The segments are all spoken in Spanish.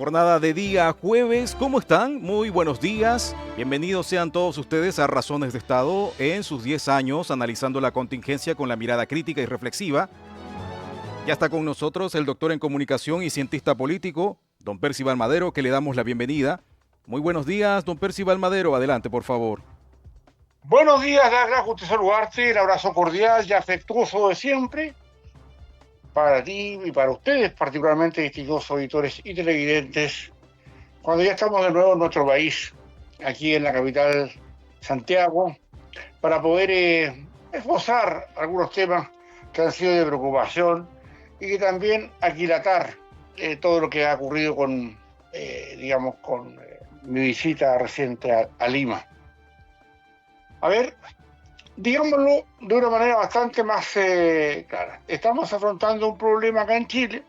Jornada de día jueves, ¿cómo están? Muy buenos días. Bienvenidos sean todos ustedes a Razones de Estado en sus 10 años analizando la contingencia con la mirada crítica y reflexiva. Ya está con nosotros el doctor en comunicación y cientista político, don Percival Madero, que le damos la bienvenida. Muy buenos días, don Percival Madero. Adelante, por favor. Buenos días, Douglas, gusto saludarte, el abrazo cordial y afectuoso de siempre para ti y para ustedes, particularmente distinguidos auditores y televidentes, cuando ya estamos de nuevo en nuestro país, aquí en la capital Santiago, para poder esbozar algunos temas que han sido de preocupación y que también aquilatar todo lo que ha ocurrido con, mi visita reciente a Lima. A ver, digámoslo de una manera bastante más clara. Estamos afrontando un problema acá en Chile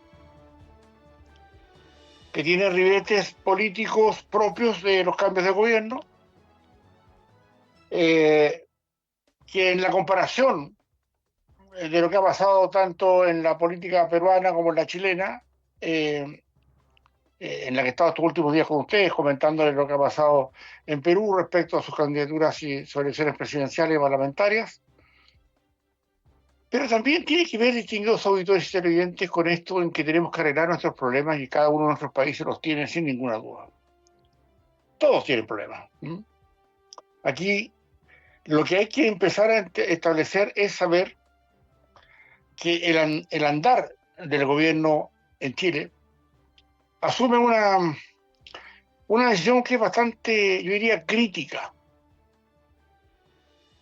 que tiene ribetes políticos propios de los cambios de gobierno, que en la comparación de lo que ha pasado tanto en la política peruana como en la chilena, en la que he estado estos últimos días con ustedes, comentándoles lo que ha pasado en Perú respecto a sus candidaturas y sus elecciones presidenciales y parlamentarias. Pero también tiene que ver, distinguidos auditores y televidentes, con esto en que tenemos que arreglar nuestros problemas y cada uno de nuestros países los tiene sin ninguna duda. Todos tienen problemas. Aquí lo que hay que empezar a establecer es saber que el andar del gobierno en Chile asume una decisión que es bastante, yo diría, crítica.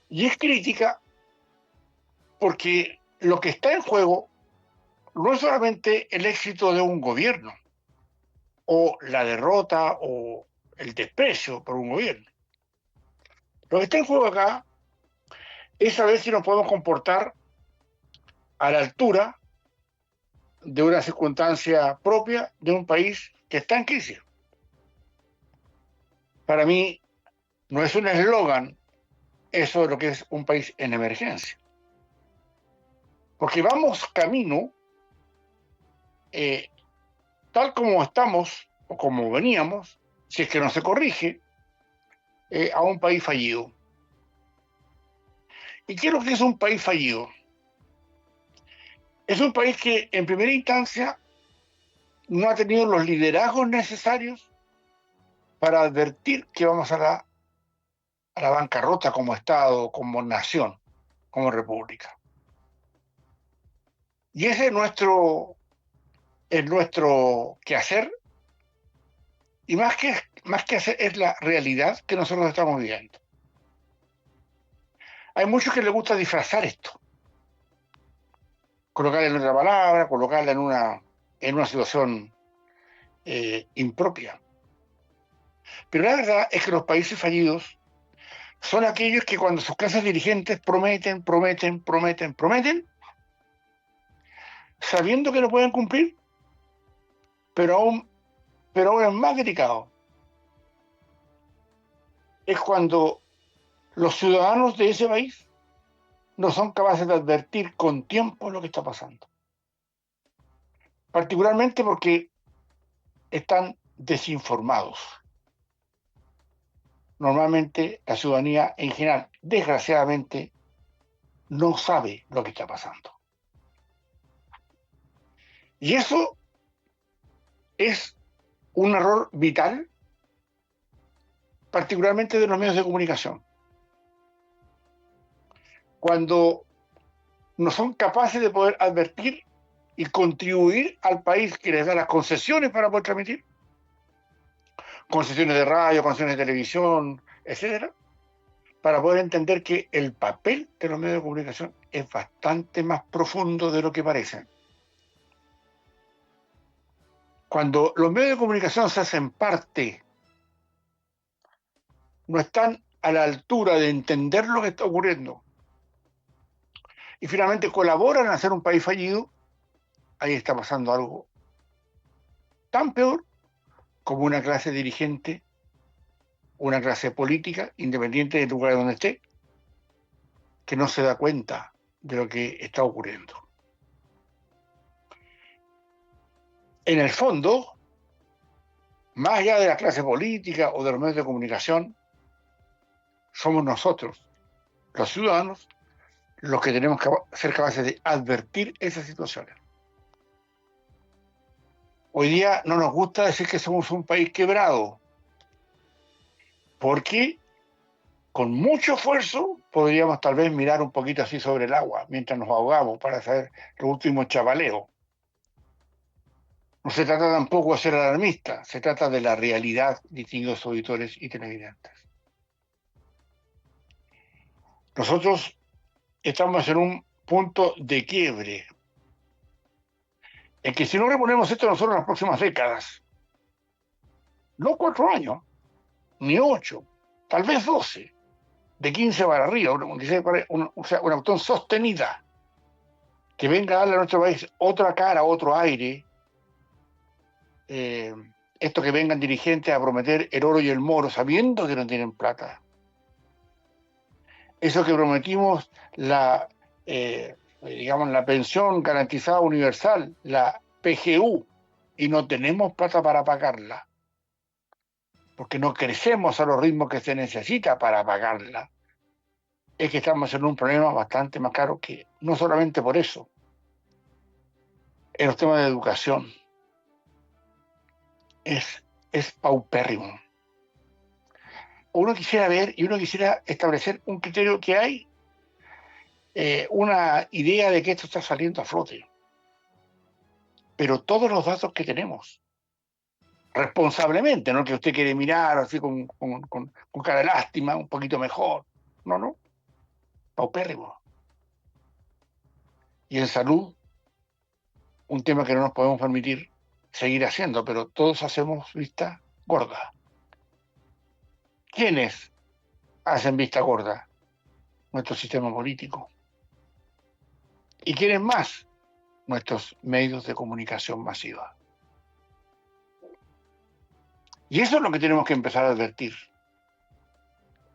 Y es crítica porque lo que está en juego no es solamente el éxito de un gobierno, o la derrota o el desprecio por un gobierno. Lo que está en juego acá es saber si nos podemos comportar a la altura de una circunstancia propia de un país que está en crisis. Para mí no es un eslogan eso de lo que es un país en emergencia. Porque vamos camino, tal como estamos o como veníamos, si es que no se corrige, a un país fallido. ¿Y qué es lo que es un país fallido? Es un país que en primera instancia no ha tenido los liderazgos necesarios para advertir que vamos a la bancarrota como Estado, como nación, como república. Y ese es nuestro quehacer, y más que hacer es la realidad que nosotros estamos viviendo. Hay muchos que les gusta disfrazar esto, colocarla en otra palabra, colocarla en una situación impropia. Pero la verdad es que los países fallidos son aquellos que cuando sus clases dirigentes prometen, prometen, prometen, prometen, sabiendo que no pueden cumplir, pero aún es más delicado. Es cuando los ciudadanos de ese país no son capaces de advertir con tiempo lo que está pasando. Particularmente porque están desinformados. Normalmente la ciudadanía en general, desgraciadamente, no sabe lo que está pasando. Y eso es un error vital, particularmente de los medios de comunicación. Cuando no son capaces de poder advertir y contribuir al país que les da las concesiones para poder transmitir, concesiones de radio, concesiones de televisión, etcétera, para poder entender que el papel de los medios de comunicación es bastante más profundo de lo que parece. Cuando los medios de comunicación se hacen parte, no están a la altura de entender lo que está ocurriendo y finalmente colaboran a hacer un país fallido, ahí está pasando algo tan peor como una clase dirigente, una clase política, independiente del lugar donde esté, que no se da cuenta de lo que está ocurriendo. En el fondo, más allá de la clase política o de los medios de comunicación, somos nosotros, los ciudadanos, los que tenemos que ser capaces de advertir esas situaciones. Hoy día no nos gusta decir que somos un país quebrado, porque con mucho esfuerzo podríamos tal vez mirar un poquito así sobre el agua mientras nos ahogamos para saber los últimos chapaleos. No se trata tampoco de ser alarmista, se trata de la realidad, distinguidos auditores y televidentes. Nosotros estamos en un punto de quiebre, en que si no reponemos esto nosotros en las próximas décadas, no 4 años, ni 8, tal vez 12, de 15 para arriba, o sea, una cuestión sostenida, que venga a darle a nuestro país otra cara, otro aire, esto que vengan dirigentes a prometer el oro y el moro sabiendo que no tienen plata. Eso que prometimos, digamos, la pensión garantizada universal, la PGU, y no tenemos plata para pagarla, porque no crecemos a los ritmos que se necesita para pagarla, es que estamos en un problema bastante más caro que no solamente por eso, en los temas de educación es paupérrimo. Uno quisiera ver y uno quisiera establecer un criterio que hay, una idea de que esto está saliendo a flote. Pero todos los datos que tenemos, responsablemente, no que usted quiere mirar así con cara de lástima, un poquito mejor. No, paupérrimo. Y en salud, un tema que no nos podemos permitir seguir haciendo, pero todos hacemos vista gorda. ¿Quiénes hacen vista gorda? Nuestro sistema político. ¿Y quiénes más? Nuestros medios de comunicación masiva. Y eso es lo que tenemos que empezar a advertir.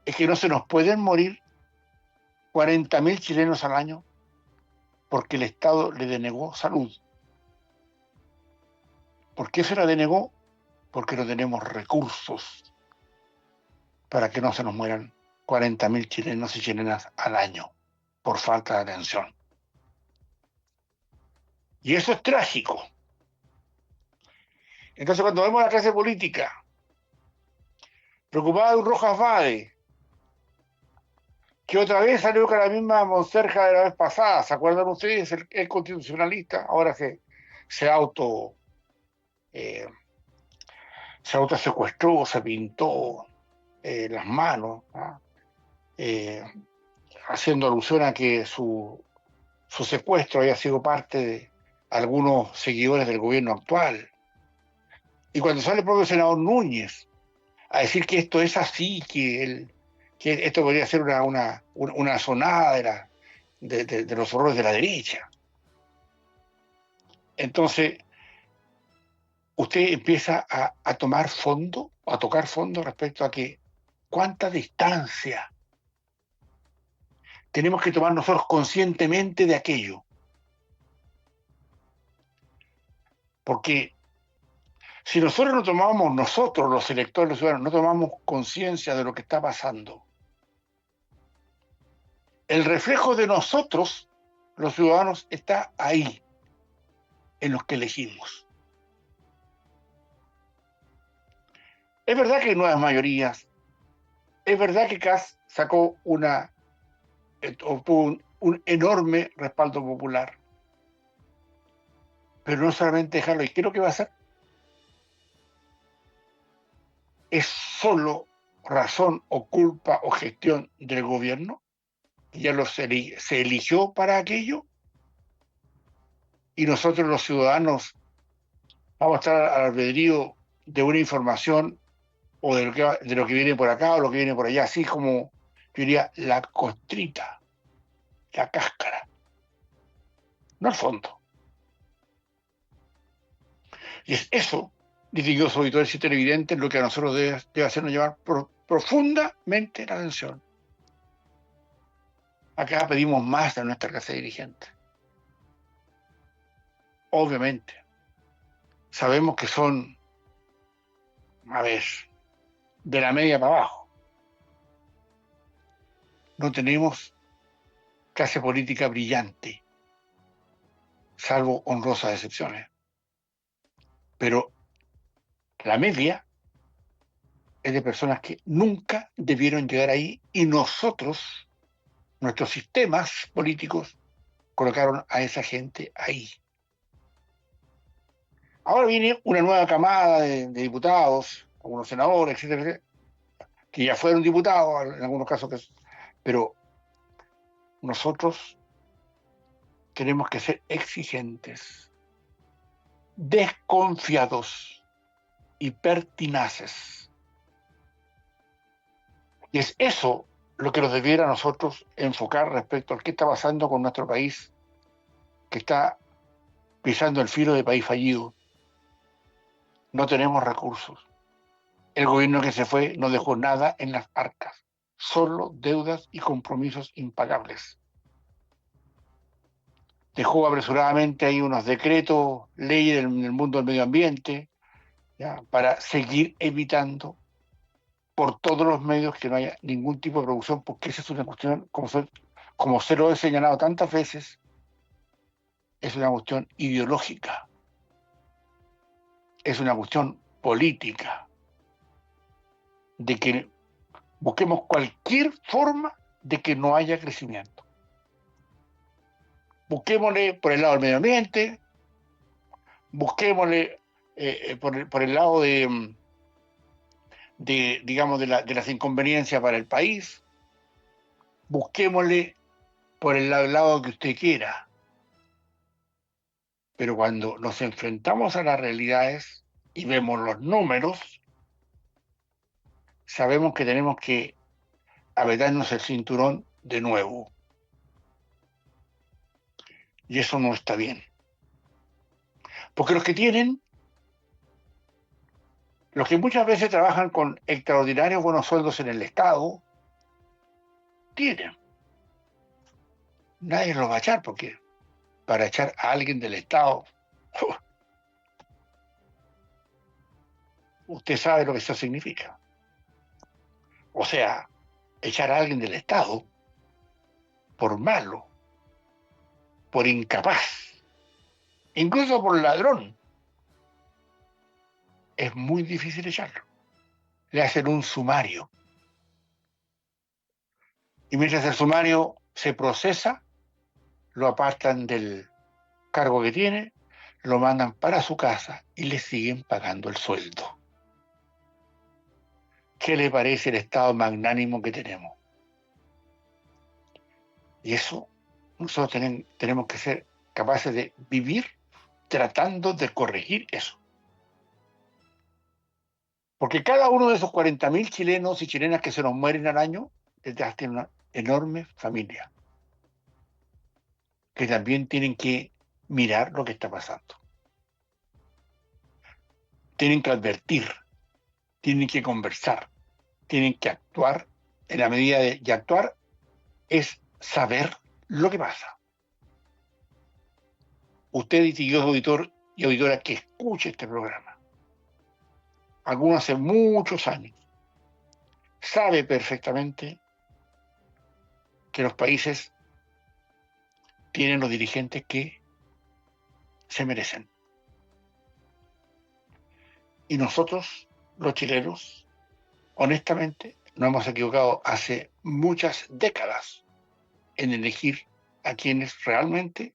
Es que no se nos pueden morir 40.000 chilenos al año porque el Estado le denegó salud. ¿Por qué se la denegó? Porque no tenemos recursos para que no se nos mueran 40.000 chilenos y chilenas al año por falta de atención. Y eso es trágico. Entonces, cuando vemos a la clase política preocupada de un Rojas Vade, que otra vez salió con la misma monserja de la vez pasada, ¿se acuerdan ustedes? El constitucionalista, ahora se auto secuestró, se pintó las manos, haciendo alusión a que su secuestro había sido parte de algunos seguidores del gobierno actual. Y cuando sale el propio senador Núñez a decir que esto es así, que esto podría ser una sonada de los horrores de la derecha. Entonces, usted empieza a tomar fondo, a tocar fondo respecto a que cuánta distancia tenemos que tomar nosotros conscientemente de aquello. Porque si nosotros no tomamos, nosotros los electores, los ciudadanos, no tomamos conciencia de lo que está pasando, el reflejo de nosotros, los ciudadanos, está ahí, en los que elegimos. Es verdad que hay nuevas mayorías, es verdad que Kast sacó obtuvo un enorme respaldo popular, pero no solamente dejarlo ahí. ¿Qué es lo que va a hacer? ¿Es solo razón o culpa o gestión del gobierno? ¿Ya se eligió para aquello? Y nosotros los ciudadanos vamos a estar al albedrío de una información o de lo que viene por acá o lo que viene por allá, así como yo diría la costrita, la cáscara, no el fondo. Y es eso, distinguidos auditores y televidentes, lo que a nosotros debe hacernos llevar profundamente la atención. Acá pedimos más de nuestra clase dirigente. Obviamente, sabemos que son a ver, de la media para abajo. No tenemos clase política brillante, salvo honrosas excepciones. Pero la media es de personas que nunca debieron llegar ahí y nosotros, nuestros sistemas políticos, colocaron a esa gente ahí. Ahora viene una nueva camada de diputados, algunos senadores, etcétera, que ya fueron diputados en algunos casos, pero nosotros tenemos que ser exigentes, desconfiados y pertinaces. Y es eso lo que nos debiera a nosotros enfocar respecto a qué está pasando con nuestro país, que está pisando el filo de país fallido. No tenemos recursos. El gobierno que se fue no dejó nada en las arcas, solo deudas y compromisos impagables. Dejó apresuradamente ahí unos decretos, leyes del mundo del medio ambiente, ¿ya? Para seguir evitando por todos los medios que no haya ningún tipo de producción, porque esa es una cuestión, como se lo he señalado tantas veces, es una cuestión ideológica, es una cuestión política, de que busquemos cualquier forma de que no haya crecimiento. Busquémosle por el lado del medio ambiente, busquémosle por el lado digamos, de las inconveniencias para el país, busquémosle por el lado que usted quiera. Pero cuando nos enfrentamos a las realidades y vemos los números, sabemos que tenemos que apretarnos el cinturón de nuevo. Y eso no está bien. Porque los que muchas veces trabajan con extraordinarios buenos sueldos en el Estado, tienen. Nadie los va a echar, porque para echar a alguien del Estado, usted sabe lo que eso significa. O sea, echar a alguien del Estado por malo, por incapaz, incluso por ladrón, es muy difícil echarlo. Le hacen un sumario. Y mientras el sumario se procesa, lo apartan del cargo que tiene, lo mandan para su casa y le siguen pagando el sueldo. ¿Qué le parece el estado magnánimo que tenemos? Y eso nosotros tenemos que ser capaces de vivir tratando de corregir eso. Porque cada uno de esos 40.000 chilenos y chilenas que se nos mueren al año, detrás tiene una enorme familia, que también tienen que mirar lo que está pasando. Tienen que advertir, tienen que conversar, tienen que actuar en la medida de... Y actuar es saber lo que pasa. Usted, distinguido auditor y auditora que escuche este programa, algunos hace muchos años, sabe perfectamente que los países tienen los dirigentes que se merecen. Y nosotros, los chilenos, honestamente, nos hemos equivocado hace muchas décadas en elegir a quienes realmente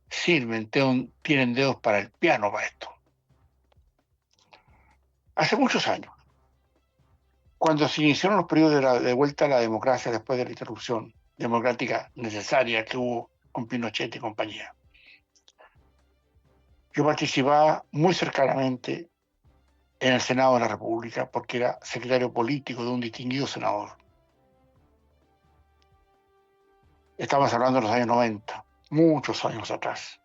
sirven, tienen dedos para el piano para esto. Hace muchos años, cuando se iniciaron los periodos de vuelta a la democracia después de la interrupción democrática necesaria que hubo con Pinochet y compañía, yo participaba muy cercanamente en el Senado de la República porque era secretario político de un distinguido senador. Estamos hablando de los años 90, muchos años atrás.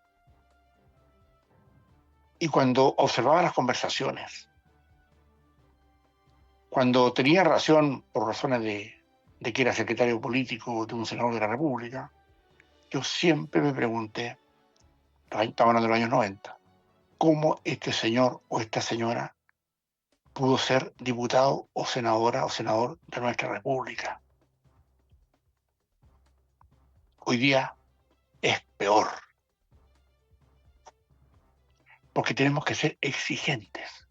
Y cuando observaba las conversaciones, cuando tenía relación por razones de que era secretario político de un senador de la República, yo siempre me pregunté, estamos hablando de los años 90, cómo este señor o esta señora pudo ser diputado o senadora o senador de nuestra República. Hoy día es peor, porque tenemos que ser exigentes,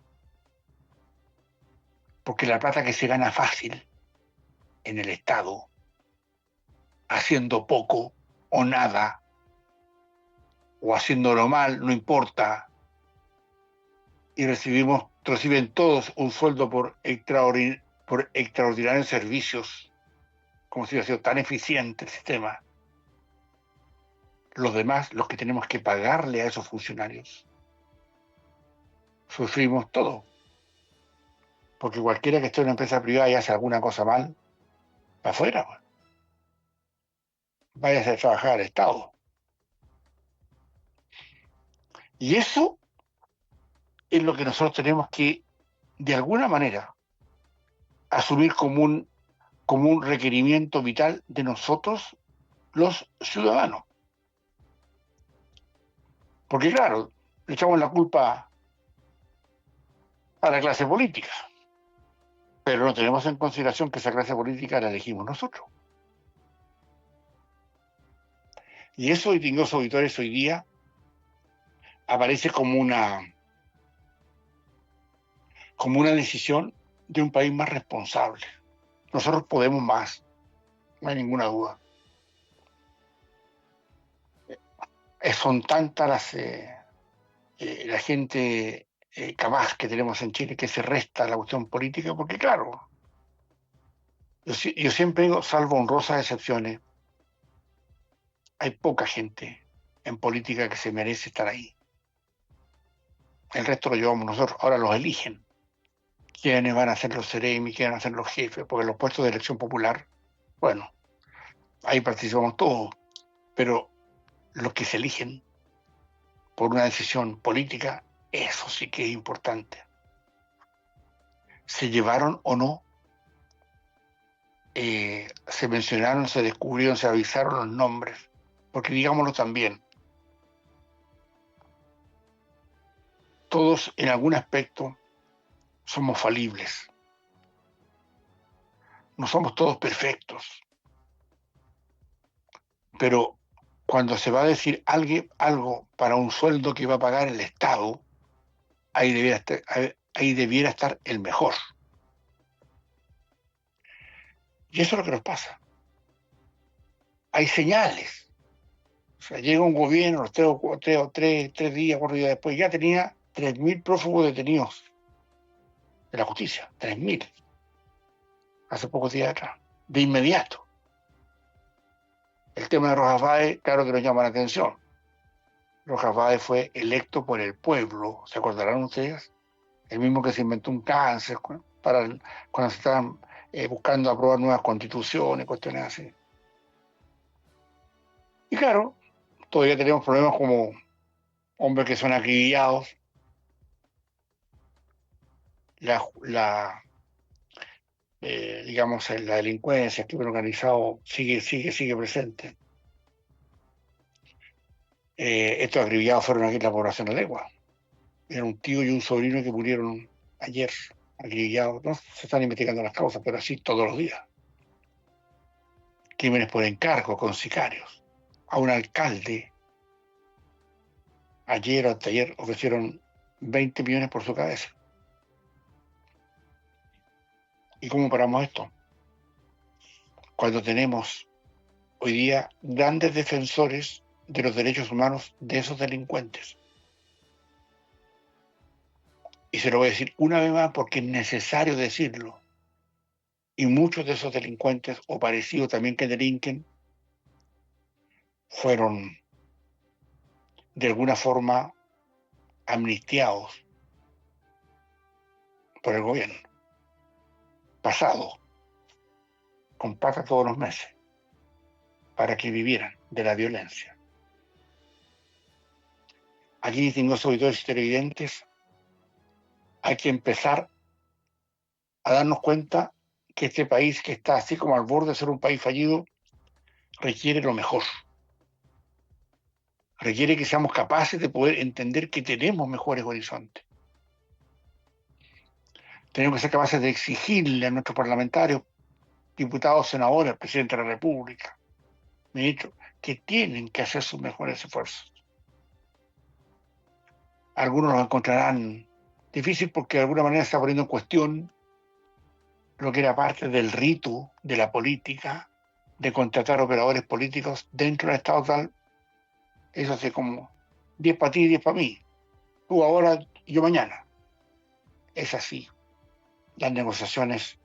porque la plata que se gana fácil en el Estado, haciendo poco o nada, o haciéndolo mal, no importa, y reciben todos un sueldo por extraordinarios servicios, como si hubiera sido tan eficiente el sistema. Los demás, los que tenemos que pagarle a esos funcionarios, sufrimos todo. Porque cualquiera que esté en una empresa privada y hace alguna cosa mal, para afuera, pues. Váyase a trabajar al Estado. Y eso es lo que nosotros tenemos que, de alguna manera, asumir como un requerimiento vital de nosotros, los ciudadanos. Porque claro, le echamos la culpa a la clase política, pero no tenemos en consideración que esa clase política la elegimos nosotros. Y eso, distinguidos auditores, hoy día aparece como una decisión de un país más responsable. Nosotros podemos más, no hay ninguna duda. Son tantas la gente capaz que tenemos en Chile que se resta la cuestión política, porque claro, yo siempre digo, salvo honrosas excepciones, hay poca gente en política que se merece estar ahí. El resto lo llevamos nosotros, ahora los eligen. ¿Quiénes van a ser los CEREMI? ¿Quiénes van a ser los jefes? Porque los puestos de elección popular, bueno, ahí participamos todos, pero los que se eligen por una decisión política, eso sí que es importante. ¿Se llevaron o no? Se mencionaron, se descubrieron, se avisaron los nombres, porque digámoslo también, todos en algún aspecto somos falibles, no somos todos perfectos, pero cuando se va a decir algo para un sueldo que va a pagar el Estado, ahí debiera estar el mejor. Y eso es lo que nos pasa. Hay señales. O sea, llega un gobierno, tres días, 4 días después, ya tenía 3.000 prófugos detenidos de la justicia, 3.000, hace pocos días atrás, de inmediato. El tema de Rojas Báez, claro que nos llama la atención. Rojas Báez fue electo por el pueblo, ¿se acordarán ustedes? El mismo que se inventó un cáncer cuando se estaban buscando aprobar nuevas constituciones, cuestiones así. Y claro, todavía tenemos problemas como hombres que son acribillados, digamos, la delincuencia, el crimen organizado sigue presente. Estos acribillados fueron aquí en la población de Legua. Era un tío y un sobrino que murieron ayer, acribillados. No se están investigando las causas, pero así todos los días. Crímenes por encargo con sicarios. A un alcalde, ayer o anteayer, ofrecieron 20 millones por su cabeza. ¿Y cómo paramos esto? Cuando tenemos hoy día grandes defensores de los derechos humanos de esos delincuentes. Y se lo voy a decir una vez más porque es necesario decirlo. Y muchos de esos delincuentes, o parecidos también que delinquen, fueron de alguna forma amnistiados por el gobierno, pasado, con plata todos los meses, para que vivieran de la violencia. Aquí, distinguidos auditores y televidentes, hay que empezar a darnos cuenta que este país, que está así como al borde de ser un país fallido, requiere lo mejor. Requiere que seamos capaces de poder entender que tenemos mejores horizontes. Tenemos que ser capaces de exigirle a nuestros parlamentarios, diputados, senadores, al presidente de la República, ministros, que tienen que hacer sus mejores esfuerzos. Algunos lo encontrarán difícil porque de alguna manera se está poniendo en cuestión lo que era parte del rito de la política, de contratar operadores políticos dentro del Estado tal. Eso hace como 10 para ti y 10 para mí. Tú ahora y yo mañana. Es así. Las negociaciones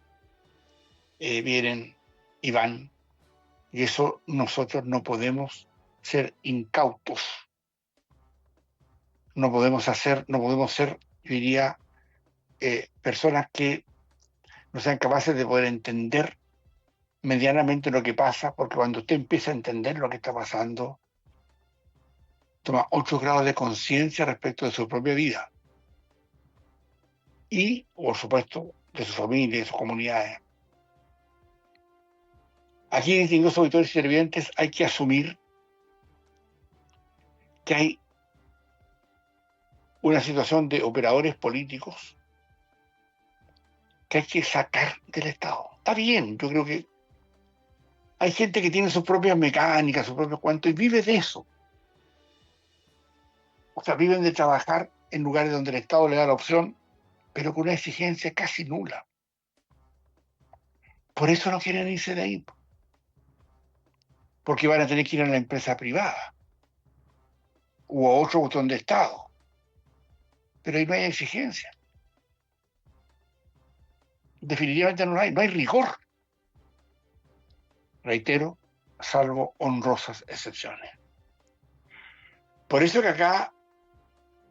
vienen y van. Y eso nosotros no podemos ser incautos. No podemos ser, yo diría, personas que no sean capaces de poder entender medianamente lo que pasa, porque cuando usted empieza a entender lo que está pasando, toma 8 grados de conciencia respecto de su propia vida y, por supuesto, de su familia y de sus comunidades. Aquí, distinguidos auditores y televidentes, hay que asumir que hay una situación de operadores políticos que hay que sacar del Estado. Está bien, yo creo que hay gente que tiene sus propias mecánicas, sus propios cuentos y vive de eso. O sea, viven de trabajar en lugares donde el Estado le da la opción, pero con una exigencia casi nula. Por eso no quieren irse de ahí, porque van a tener que ir a la empresa privada o a otro botón de Estado. Pero ahí no hay exigencia. Definitivamente no hay rigor. Reitero, salvo honrosas excepciones. Por eso que acá,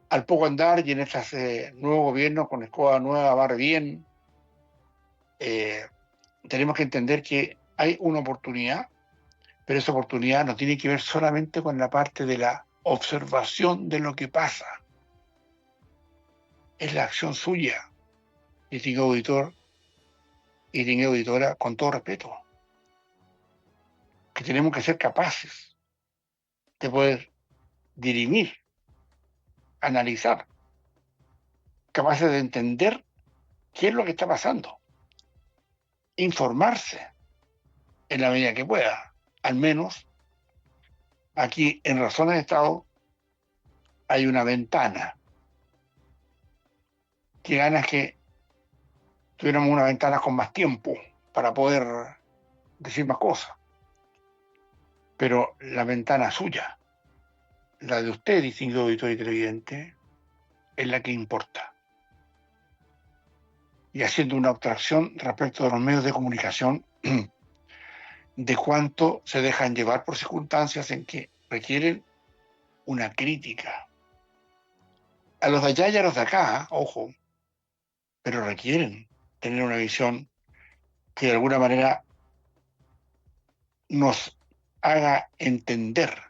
al poco andar y en este nuevo gobierno con escoba nueva va bien, tenemos que entender que hay una oportunidad, pero esa oportunidad no tiene que ver solamente con la parte de la observación de lo que pasa. Es la acción suya, distinguido auditor y distinguida auditora, con todo respeto, que tenemos que ser capaces de poder dirimir, analizar, capaces de entender qué es lo que está pasando, informarse en la medida que pueda. Al menos aquí en Razones de Estado hay una ventana. Que ganas que tuviéramos una ventana con más tiempo para poder decir más cosas. Pero la ventana suya, la de usted, distinguido auditor y televidente, es la que importa. Y haciendo una abstracción respecto de los medios de comunicación, de cuánto se dejan llevar por circunstancias en que requieren una crítica. A los de allá y a los de acá, ojo, pero requieren tener una visión que de alguna manera nos haga entender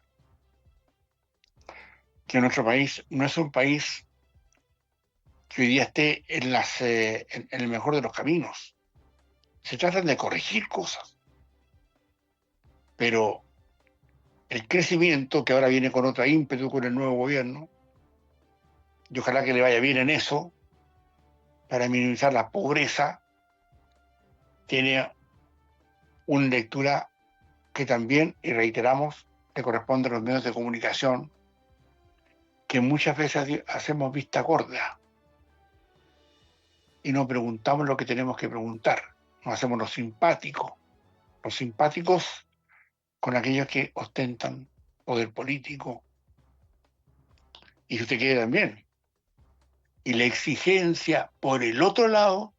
que nuestro país no es un país que hoy día esté en el mejor de los caminos. Se tratan de corregir cosas, pero el crecimiento que ahora viene con otra ímpetu con el nuevo gobierno, y ojalá que le vaya bien en eso, para minimizar la pobreza, tiene una lectura que también, y reiteramos, le corresponde a los medios de comunicación, que muchas veces hacemos vista gorda y no preguntamos lo que tenemos que preguntar. Nos hacemos los simpáticos con aquellos que ostentan poder político, y si usted quiere también. Y la exigencia, por el otro lado,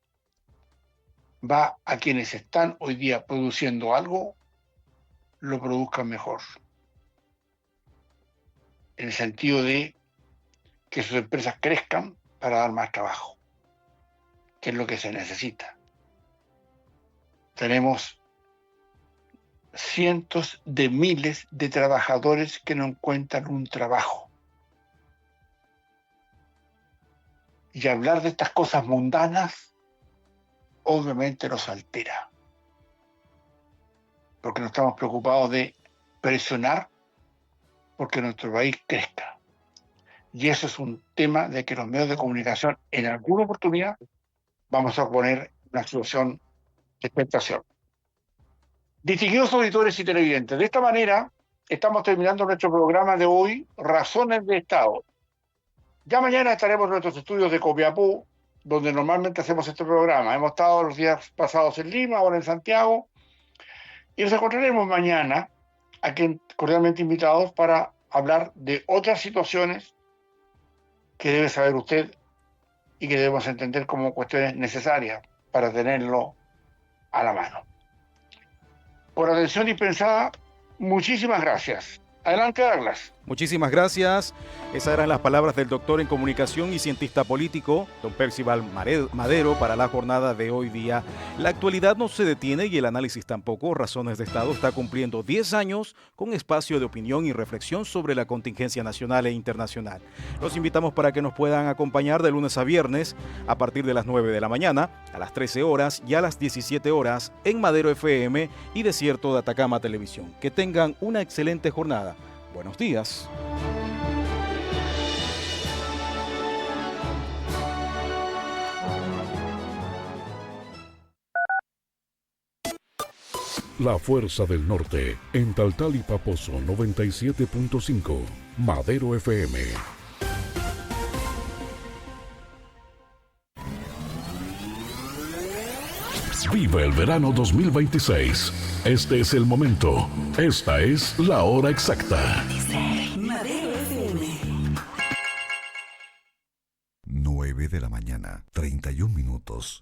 va a quienes están hoy día produciendo algo, lo produzcan mejor. En el sentido de que sus empresas crezcan para dar más trabajo, que es lo que se necesita. Tenemos cientos de miles de trabajadores que no encuentran un trabajo. Y hablar de estas cosas mundanas obviamente nos altera, porque no estamos preocupados de presionar porque nuestro país crezca. Y eso es un tema de que los medios de comunicación en alguna oportunidad vamos a poner una situación de expectación. Distinguidos auditores y televidentes, de esta manera estamos terminando nuestro programa de hoy, Razones de Estado. Ya mañana estaremos en nuestros estudios de Copiapó, donde normalmente hacemos este programa. Hemos estado los días pasados en Lima, ahora en Santiago, y nos encontraremos mañana, aquí cordialmente invitados, para hablar de otras situaciones que debe saber usted y que debemos entender como cuestiones necesarias para tenerlo a la mano. Por atención dispensada, muchísimas gracias. Adelante, Douglas. Muchísimas gracias. Esas eran las palabras del doctor en comunicación y cientista político, don Percival Madero, para la jornada de hoy día. La actualidad no se detiene y el análisis tampoco. Razones de Estado está cumpliendo 10 años con espacio de opinión y reflexión sobre la contingencia nacional e internacional. Los invitamos para que nos puedan acompañar de lunes a viernes a partir de las 9 de la mañana, a las 13 horas y a las 17 horas en Madero FM y Desierto de Atacama Televisión. Que tengan una excelente jornada. Buenos días. La Fuerza del Norte, en Taltal y Paposo 97.5, Madero FM. Vive el verano 2026. Este es el momento. Esta es la hora exacta. Madero FM. 9 de la mañana, 31 minutos.